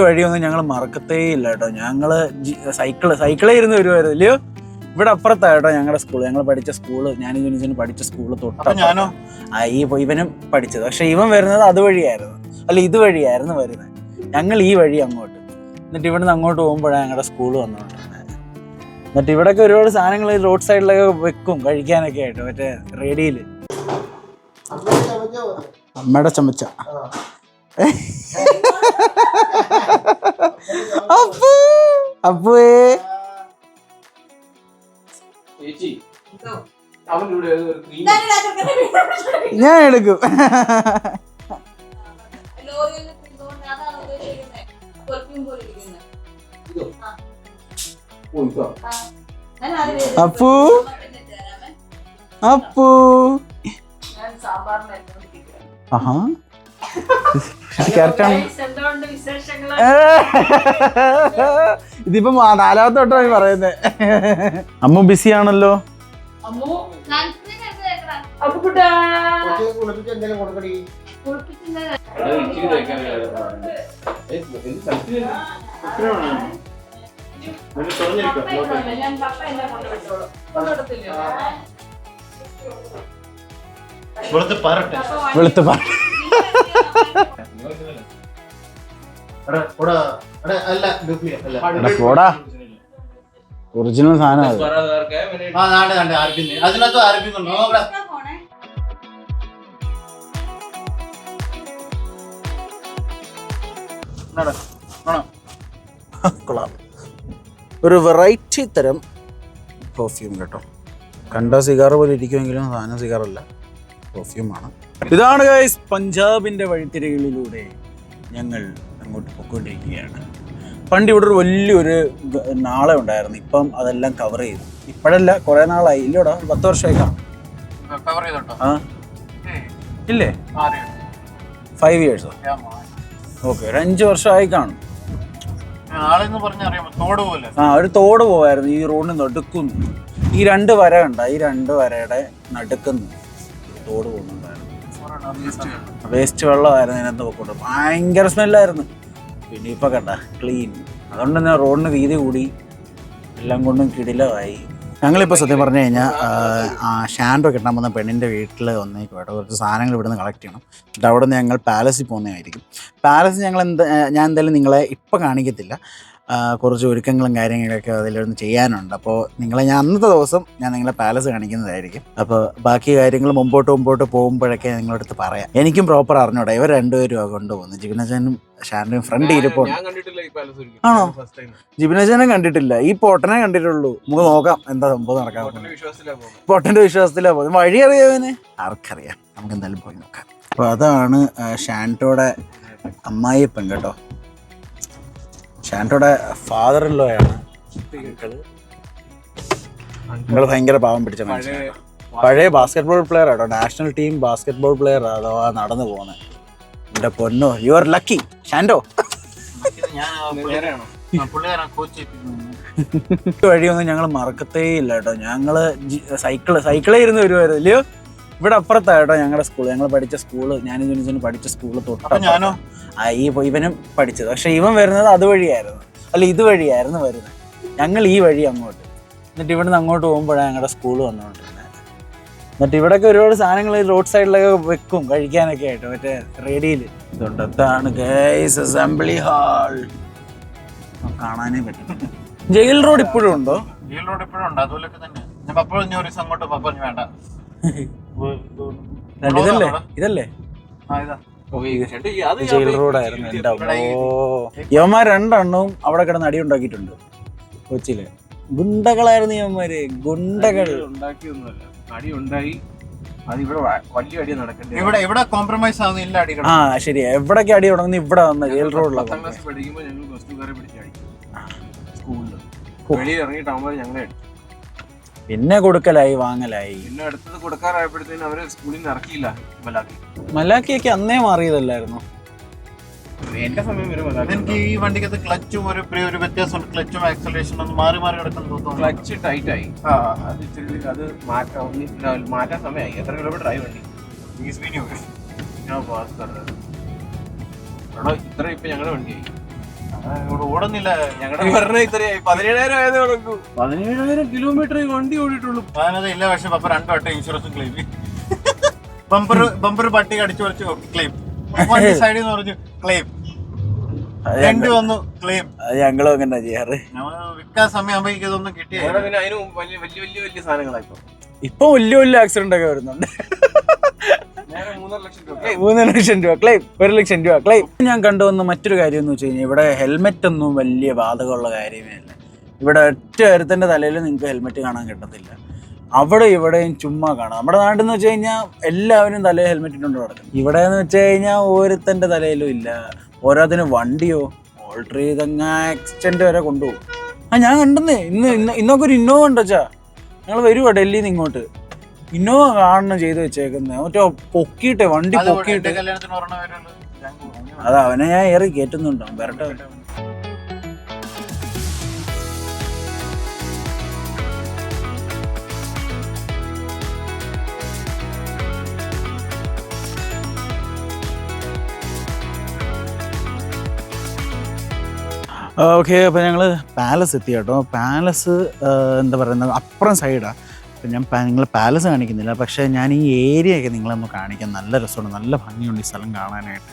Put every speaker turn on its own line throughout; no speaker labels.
വഴിയൊന്നും ഞങ്ങൾ മറക്കത്തേ ഇല്ല കേട്ടോ. ഞങ്ങള് സൈക്കിളേ ഇരുന്ന് വരുമായിരുന്നു ഇല്ലയോ. ഇവിടെ അപ്പുറത്താ കേട്ടോ ഞങ്ങളുടെ സ്കൂൾ, ഞങ്ങൾ പഠിച്ച സ്കൂള്, ഞാനും ജുനിസിനും പഠിച്ച സ്കൂള് തൊട്ട്.
ഞാനോ
ഇവനും പഠിച്ചത്. പക്ഷെ ഇവൻ വരുന്നത് അതുവഴിയായിരുന്നു, അല്ല ഇതുവഴിയായിരുന്നു വരുന്നത്. ഞങ്ങൾ ഈ വഴി അങ്ങോട്ട്, എന്നിട്ട് ഇവിടുന്ന് അങ്ങോട്ട് പോകുമ്പോഴാണ് ഞങ്ങളുടെ സ്കൂള് വന്നുകൊണ്ടിരുന്നത്. എന്നിട്ട് ഇവിടെയൊക്കെ ഒരുപാട് സാധനങ്ങൾ റോഡ് സൈഡിലൊക്കെ വെക്കും കഴിക്കാനൊക്കെ ആയിട്ട്. മറ്റേ റേഡിയോയില് അമ്മയുടെ ചമച്ച അപ്പുവേ ഞാൻ എടുക്കും. അപ്പു അപ്പു ആഹാ ഇതിപ്പോ 4ാമത്തെ വട്ടമായി പറയുന്നേ. അമ്മ ബിസി ആണല്ലോ. വെളുത്ത് ഒറിജിനൽ സാധനം. ഒരു വെറൈറ്റി തരം പെർഫ്യൂം കേട്ടോ. കണ്ട സിഗാർ പോലെ ഇരിക്കുമെങ്കിലും സാധനം സിഗാറല്ല, പെർഫ്യൂമാണ്. ഇതാണ് ഗൈസ് പഞ്ചാബിൻ്റെ വഴിത്തിരകളിലൂടെ ഞങ്ങൾ അങ്ങോട്ട് പൊയ്ക്കൊണ്ടിരിക്കുകയാണ്. പണ്ട് ഇവിടെ ഒരു വലിയൊരു നാളെ ഉണ്ടായിരുന്നു, ഇപ്പം അതെല്ലാം കവർ ചെയ്തു. ഇപ്പോഴല്ല, കുറേ നാളായി. ഇല്ലോടാ 10 വർഷമായി കാണും. ആ ഇല്ലേ 5 years? ഓക്കെ, ഒരു 5 വർഷമായി കാണും. ഒരു തോട് പോവായിരുന്നു ഈ റോഡിന് നടുക്കുന്നു. ഈ 2 വര കണ്ട, ഈ 2 വരയുടെ നടുക്കുന്നു തോട് പോകുന്നുണ്ടായിരുന്നു. വേസ്റ്റ് വെള്ളമായിരുന്നു ഇതിനകത്ത് പോയിക്കൊണ്ട്, ഭയങ്കര സ്മെല്ലായിരുന്നു. പിന്നെ ഇപ്പൊ കണ്ട ക്ലീൻ. അതുകൊണ്ട് തന്നെ റോഡിന് വീതി കൂടി, എല്ലാം കൊണ്ടും കിടിലമായി. ഞങ്ങളിപ്പോൾ സത്യം പറഞ്ഞു കഴിഞ്ഞാൽ ഷാൻഡോ കിട്ടാൻ പോകുന്ന പെണ്ണിൻ്റെ വീട്ടിൽ വന്നേക്കും കേട്ടോ. കുറച്ച് സാധനങ്ങൾ ഇവിടുന്ന് കളക്ട് ചെയ്യണം. എന്നിട്ട് അവിടെ നിന്ന് ഞങ്ങൾ പാലസിൽ പോകുന്നതായിരിക്കും. പാലസ് ഞാൻ എന്തായാലും നിങ്ങളെ ഇപ്പം കാണിക്കത്തില്ല. കുറച്ച് ഒരുക്കങ്ങളും കാര്യങ്ങളൊക്കെ അതിലൊന്ന് ചെയ്യാനുണ്ട്. അപ്പോൾ ഞാൻ അന്നത്തെ ദിവസം ഞാൻ നിങ്ങളെ പാലസ് കാണിക്കുന്നതായിരിക്കും. അപ്പോൾ ബാക്കി കാര്യങ്ങൾ മുമ്പോട്ട് പോകുമ്പോഴൊക്കെ നിങ്ങളടുത്ത് പറയാം. എനിക്കും പ്രോപ്പർ അറിഞ്ഞൂടാ. ഇവർ 2 പേരും കൊണ്ടുപോകുന്നു. ജിബിനച്ചനും ഷാൻഡും ഫ്രണ്ട് ഇരിപ്പുണ്ട്. ആണോ? ജിബിനച്ചനെ കണ്ടിട്ടില്ല, ഈ പൊട്ടനെ കണ്ടിട്ടുള്ളൂ. നമുക്ക് നോക്കാം എന്താ സംഭവം നടക്കാൻ. പൊട്ടൻ്റെ വിശ്വാസത്തിലാ പോകുന്നത്. വഴി അറിയാവന് ആർക്കറിയാം, നമുക്ക് എന്തായാലും പോയി നോക്കാം. അപ്പോൾ അതാണ് ഷാൻഡോയുടെ അമ്മായിയപ്പൻ കേട്ടോ. ഷാൻഡോയുടെ ഫാദർ ഇൻ ലോ ആണ്. നിങ്ങൾ ഭയങ്കര പാവം പിടിച്ച മനുഷ്യനാണ്. പഴയ ബാസ്കറ്റ്ബോൾ പ്ലെയർ ആട്ടോ, നാഷണൽ ടീം ബാസ്കറ്റ്ബോൾ പ്ലെയർ. അഥവാ നടന്നു പോകുന്നത്. എൻ്റെ പൊന്നോ, യു ആർ ലക്കി ഷാൻഡോ. വഴിയൊന്നും ഞങ്ങൾ മറക്കത്തേ ഇല്ല കേട്ടോ. ഞങ്ങള് സൈക്കിളേ ഇരുന്ന് വരുമായിരുന്നു ഇല്ലയോ. ഇവിടെ അപ്പുറത്താ കേട്ടോ ഞങ്ങളുടെ സ്കൂള്, ഞങ്ങൾ പഠിച്ച സ്കൂള്, ഞാനും ജുനിസിനും പഠിച്ച സ്കൂള് തൊട്ട്. ഇവനും പഠിച്ചത്. പക്ഷെ ഇവൻ വരുന്നത് അതുവഴിയായിരുന്നു, അല്ല ഇതുവഴിയായിരുന്നു വരുന്നത്. ഞങ്ങൾ ഈ വഴി അങ്ങോട്ട്, എന്നിട്ട് ഇവിടുന്ന് അങ്ങോട്ട് പോകുമ്പോഴാണ് ഞങ്ങളുടെ സ്കൂള് വന്നുകൊണ്ടിരുന്നത്. എന്നിട്ട് ഇവിടെയൊക്കെ ഒരുപാട് സാധനങ്ങൾ റോഡ് സൈഡിലൊക്കെ വെക്കും കഴിക്കാനൊക്കെ ആയിട്ട്. മറ്റേ റേഡിയോയില് ഇതുണ്ട്. അതാണ് ഗൈസ് അസംബ്ലി ഹാൾ. കാണാനേ പറ്റും. ജയിൽ റോഡ് ഇപ്പോഴും ഉണ്ടോ?
ജയിൽ റോഡ് ഇപ്പോഴും ഉണ്ട്. അതുപോലെ തന്നെ ഞാൻ അങ്ങോട്ട് വേണ്ട.
ഇതല്ലേ ജയിൽ റോഡായിരുന്നു. എൻ്റെ അമ്മോ, യവന്മാർ 2 എണ്ണവും അവിടെ കിടന്ന് അടി ഉണ്ടാക്കിയിട്ടുണ്ട് കൊച്ചിയില്. ഗുണ്ടകളായിരുന്നു യവന്മാര്, ഗുണ്ടകൾ.
ഇവിടെ കോംപ്രമൈസ് ആവുന്നില്ല അടി.
ആ ശരിയാ, എവിടൊക്കെ അടി തുടങ്ങുന്നു ഇവിടെ വന്ന ജയിൽ റോഡിലാണ്. പിന്നെ കൊടുക്കലായി, വാങ്ങലായി.
പിന്നെ അടുത്തത് കൊടുക്കാറായപ്പോഴത്തേനും അവര് സ്കൂളിൽ നിന്ന് ഇറക്കിയില്ല.
മലാക്കിയൊക്കെ അന്നേ മാറിയതല്ലായിരുന്നു.
എന്റെ സമയം വരും.
എനിക്ക് ഈ വണ്ടിക്കകത്ത് ക്ലച്ചും ഒരു വ്യത്യാസമുണ്ട്. ക്ലച്ചും ആക്സലറേഷനും ഒന്ന് മാറി കിടക്കുന്നു തോന്നുന്നു.
ക്ലച്ച് ടൈറ്റ് ആയി. അത് മാറ്റാൻ സമയമായി. എത്ര കിലോമീറ്റർ ആയി വണ്ടി? ഇത്ര ഇപ്പൊ ഞങ്ങളുടെ വണ്ടിയായി.
ഇവിടെ ഓടുന്നില്ല. ഞങ്ങളുടെ
പറഞ്ഞ ഇത്രയായി 17,000 ആയതേ ഉള്ളൂ. 17,000 കിലോമീറ്റർ വണ്ടി ഓടിയിട്ടുള്ളൂ.
അതിനകത്ത് ഇല്ല. പക്ഷെ പപ്പ 2 വട്ടം ഇൻഷുറൻസും ക്ലെയിം ചെയ്യും. ബമ്പർ പട്ടി കടിച്ചു കുറച്ച് ക്ലെയിം, വണ്ടി സൈഡിൽ നിന്ന് പറഞ്ഞു ക്ലെയിം, രണ്ട് വന്നു ക്ലെയിം.
ഞങ്ങളും അങ്ങനെ ചെയ്യാറ്.
വിൽക്കാൻ സമയമാകുമ്പോ ഇതൊന്നും കിട്ടിയ
പിന്നെ അതിന് വലിയ വലിയ വലിയ വലിയ സാധനങ്ങളായിപ്പോ.
ഇപ്പൊ വലിയ വലിയ ആക്സിഡന്റ് ഒക്കെ വരുന്നുണ്ട്.
3.5 ലക്ഷം രൂപ
3 ലക്ഷം രൂപ ക്ലെയിം, 1 ലക്ഷം രൂപ ക്ലെയിം. ഞാൻ കണ്ടുവന്ന മറ്റൊരു കാര്യം എന്ന് വെച്ച് കഴിഞ്ഞാൽ ഇവിടെ ഹെൽമെറ്റ് ഒന്നും വലിയ ബാധകമുള്ള കാര്യമേ അല്ല. ഇവിടെ ഒറ്റ ഒരുത്തന്റെ തലയിൽ നിങ്ങൾക്ക് ഹെൽമെറ്റ് കാണാൻ കിട്ടത്തില്ല. അവിടെ ഇവിടെയും ചുമ്മാ കാണാം. നമ്മുടെ നാട്ടിൽ നിന്ന് വെച്ച് കഴിഞ്ഞാൽ എല്ലാവരും തലയിൽ ഹെൽമെറ്റ് ഇട്ടുകൊണ്ട് നടക്കും. ഇവിടെ എന്ന് വെച്ച് കഴിഞ്ഞാൽ ഓരോരുത്തന്റെ തലയിലും ഇല്ല. ഓരോത്തിന് വണ്ടിയോ ഓൾട്ടർ ചെയ്തങ്ങ് ആക്സിഡന്റ് വരെ കൊണ്ടുപോകും. ഞാൻ കണ്ടെന്നേ ഇന്നൊക്കെ ഒരു ഇന്നോവ ഉണ്ടച്ചാ. ഞങ്ങൾ വരുവാ ഡൽഹിയിൽ നിന്ന് ഇങ്ങോട്ട്. ഇന്നോവ കാണണം ചെയ്ത് വെച്ചേക്കുന്നത്. മറ്റേ പൊക്കിയിട്ട് വണ്ടി പൊക്കിയിട്ട്. അത് അവനെ ഞാൻ ഏറി കയറ്റുന്നുണ്ടോ വരട്ടെ. ഓക്കെ, അപ്പോൾ ഞങ്ങൾ പാലസ് എത്തി കേട്ടോ. പാലസ് എന്താ പറയുന്നത്, അപ്പുറം സൈഡാണ്. അപ്പം ഞാൻ നിങ്ങൾ പാലസ് കാണിക്കുന്നില്ല, പക്ഷേ ഞാൻ ഈ ഏരിയയൊക്കെ നിങ്ങളൊന്ന് കാണിക്കാം. നല്ല രസമുണ്ട്, നല്ല ഭംഗിയുണ്ട് ഈ സ്ഥലം കാണാനായിട്ട്.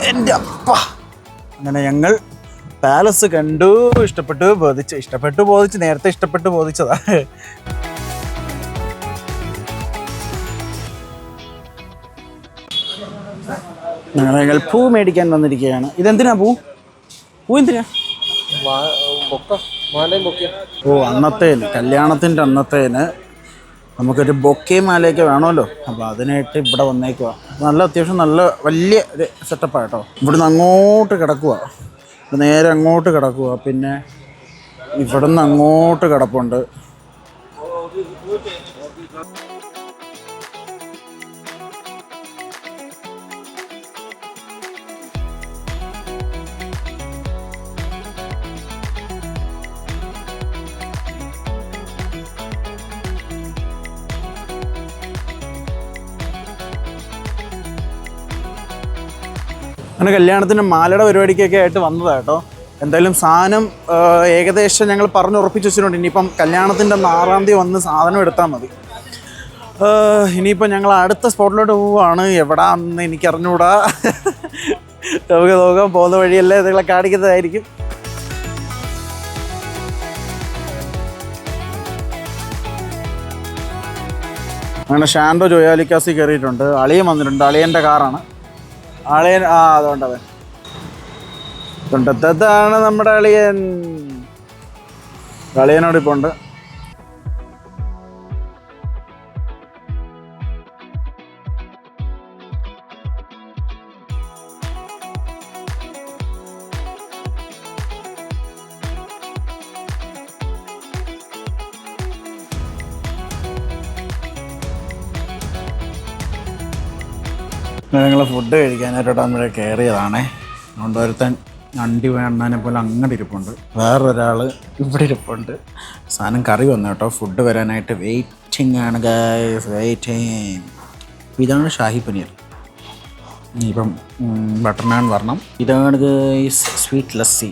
എൻ്റെ അപ്പ, അങ്ങനെ ഞങ്ങൾ പാലസ് കണ്ടു. ഇഷ്ടപ്പെട്ടു ബോധിച്ചു. നേരത്തെ ഇഷ്ടപ്പെട്ടു ബോധിച്ചതാ. ഞങ്ങൾ പൂ മേടിക്കാൻ വന്നിരിക്കുകയാണ്. ഇതെന്തിനാ പൂ എന്തിനാ? ഓ, അന്നത്തേന് കല്യാണത്തിൻ്റെ അന്നത്തേന് നമുക്കൊരു ബൊക്കെ മാലയൊക്കെ വേണമല്ലോ. അപ്പോൾ അതിനായിട്ട് ഇവിടെ വന്നേക്കുക. നല്ല അത്യാവശ്യം നല്ല വലിയ ഒരു സെറ്റപ്പാണ് കേട്ടോ. ഇവിടുന്ന് അങ്ങോട്ട് കിടക്കുക, നേരെ അങ്ങോട്ട് കിടക്കുക, പിന്നെ ഇവിടുന്ന് അങ്ങോട്ട് കിടപ്പുണ്ട്. അങ്ങനെ കല്യാണത്തിന് മാലയുടെ പരിപാടിക്കൊക്കെ ആയിട്ട് വന്നതാണ് കേട്ടോ. എന്തായാലും സാധനം ഏകദേശം ഞങ്ങൾ പറഞ്ഞുറപ്പിച്ച് വെച്ചിട്ടുണ്ട്. ഇനിയിപ്പം കല്യാണത്തിൻ്റെ 6-ാം തീയതി വന്ന് സാധനം എടുത്താൽ മതി. ഇനിയിപ്പം ഞങ്ങൾ അടുത്ത സ്പോട്ടിലോട്ട് പോവുകയാണ്. എവിടാന്ന് എനിക്കറിഞ്ഞുകൂടാ. നമുക്ക് നോക്കാം, പോകുന്ന വഴിയല്ലേ നിങ്ങളെ കാണിക്കുന്നതായിരിക്കും. അങ്ങനെ ഷാൻഡോ ജോയാലിക്കാസി കയറിയിട്ടുണ്ട്. അളിയൻ വന്നിട്ടുണ്ട്. അളിയൻ്റെ കാറാണ്. അളിയൻ അതുകൊണ്ടത് താണ് നമ്മുടെ അളിയനോട് ഇപ്പോൾ ഉണ്ട്. ഞങ്ങൾ ഫുഡ് കഴിക്കാനായിട്ട് നമ്മൾ കയറിയതാണേ. അതുകൊണ്ട് ഒരുത്തൻ അണ്ടി വേണ്ണാനെ പോലെ അങ്ങോട്ട് ഇരിപ്പുണ്ട്, വേറൊരാൾ ഇവിടെ ഇരിപ്പുണ്ട്. സാധനം കറി വന്നു കേട്ടോ. ഫുഡ് വരാനായിട്ട് വെയിറ്റിംഗ് ആണ് ഗൈസ്, വെയിറ്റിംഗ്. ഇതാണ് ഷാഹി പനീർ. ഇനിയിപ്പം ബട്ടർ നാൻ വരണം. ഇതാണ് ഗൈസ് സ്വീറ്റ് ലസ്സി.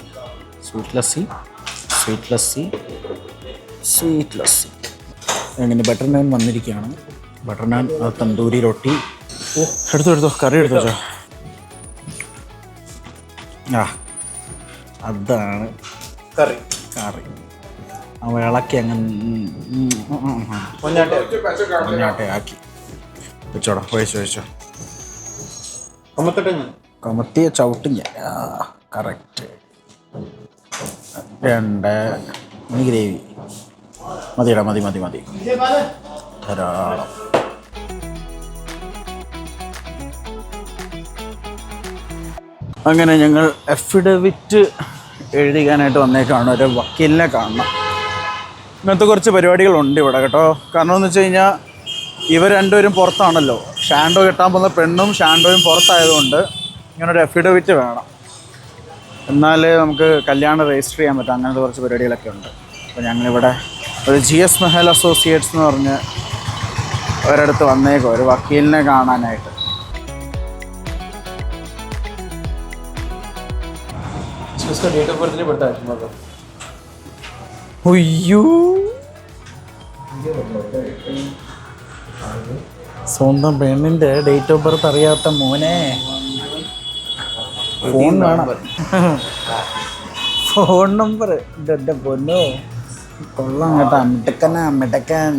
അങ്ങനെ ബട്ടർ നാൻ വന്നിരിക്കുകയാണ്. ബട്ടർ നാൻ, തന്തൂരി റൊട്ടി, എടുത്തോ കറി എടുത്തോ. ആ അതാണ്
കറി
കറി. ആ വിളക്കി അങ്ങ് പൊന്നാട്ടെ ആക്കി വെച്ചോടാ. ഒഴിച്ചോ കമത്തിയ ചവിട്ടും ഞാൻ. കറക്റ്റ്. 2 ഇനി ഗ്രേവി മതിയടാ. മതി ധാരാളം. അങ്ങനെ ഞങ്ങൾ എഫിഡവിറ്റ് എഴുതിക്കാനായിട്ട് വന്നേക്കാണ്. ഒരു വക്കീലിനെ കാണണം. ഇങ്ങനത്തെ കുറച്ച് പരിപാടികളുണ്ട് ഇവിടെ കേട്ടോ. കാരണം എന്ന് വെച്ച് കഴിഞ്ഞാൽ ഇവർ രണ്ടുപേരും പുറത്താണല്ലോ. ഷാൻഡോ കെട്ടാൻ പോകുന്ന പെണ്ണും ഷാൻഡോയും പുറത്തായതുകൊണ്ട് ഇങ്ങനൊരു എഫിഡവിറ്റ് വേണം. എന്നാലേ നമുക്ക് കല്യാണം രജിസ്റ്റർ ചെയ്യാൻ പറ്റും. അങ്ങനത്തെ കുറച്ച് പരിപാടികളൊക്കെ ഉണ്ട്. അപ്പോൾ ഞങ്ങളിവിടെ ഒരു GS മെഹൽ അസോസിയേറ്റ്സ് എന്ന് പറഞ്ഞ് ഒരിടത്ത് വന്നേക്കോ ഒരു വക്കീലിനെ കാണാനായിട്ട്. അയ്യോ സ്വന്തം പെണ്ണിൻ്റെ ഡേറ്റ് ഓഫ് ബർത്ത് അറിയാത്ത മോനെ ഫോൺ വേണം. ഫോൺ നമ്പർ എൻ്റെ പൊന്നോ കൊള്ളാം കേട്ടോ. മിടക്കൻ.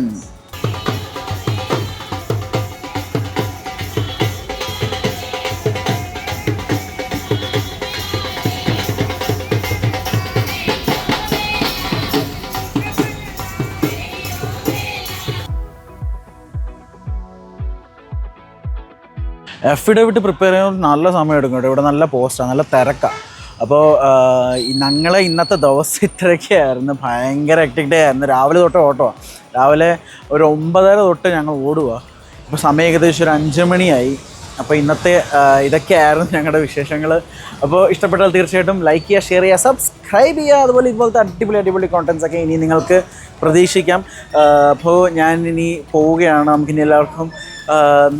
എഫിഡവിറ്റ് പ്രിപ്പയർ ചെയ്യാൻ നല്ല സമയം എടുക്കും കേട്ടോ. ഇവിടെ നല്ല പോസ്റ്റാണ്, നല്ല തിരക്കാണ്. അപ്പോൾ ഞങ്ങളെ ഇന്നത്തെ ദിവസം ഇത്രയൊക്കെയായിരുന്നു. ഭയങ്കര ഹെക്ടിക് ഡേ ആയിരുന്നു. രാവിലെ തൊട്ട് ഓട്ടമാണ്. രാവിലെ ഒരു 9:30 തൊട്ട് ഞങ്ങൾ ഓടുക. ഇപ്പോൾ സമയം ഏകദേശം ഒരു 5 മണിയായി. അപ്പോൾ ഇന്നത്തെ ഇതൊക്കെയായിരുന്നു ഞങ്ങളുടെ വിശേഷങ്ങൾ. അപ്പോൾ ഇഷ്ടപ്പെട്ടാൽ തീർച്ചയായിട്ടും ലൈക്ക് ചെയ്യുക, ഷെയർ ചെയ്യുക, സബ്സ്ക്രൈബ് ചെയ്യുക. അതുപോലെ ഇതുപോലത്തെ അടിപൊളി കോണ്ടൻറ്റ്സ് ഒക്കെ ഇനി നിങ്ങൾക്ക് പ്രതീക്ഷിക്കാം. അപ്പോൾ ഞാൻ ഇനി പോവുകയാണ്. നമുക്കിനി എല്ലാവർക്കും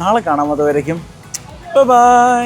നാളെ കാണാം. അതുവരേക്കും ബൈ.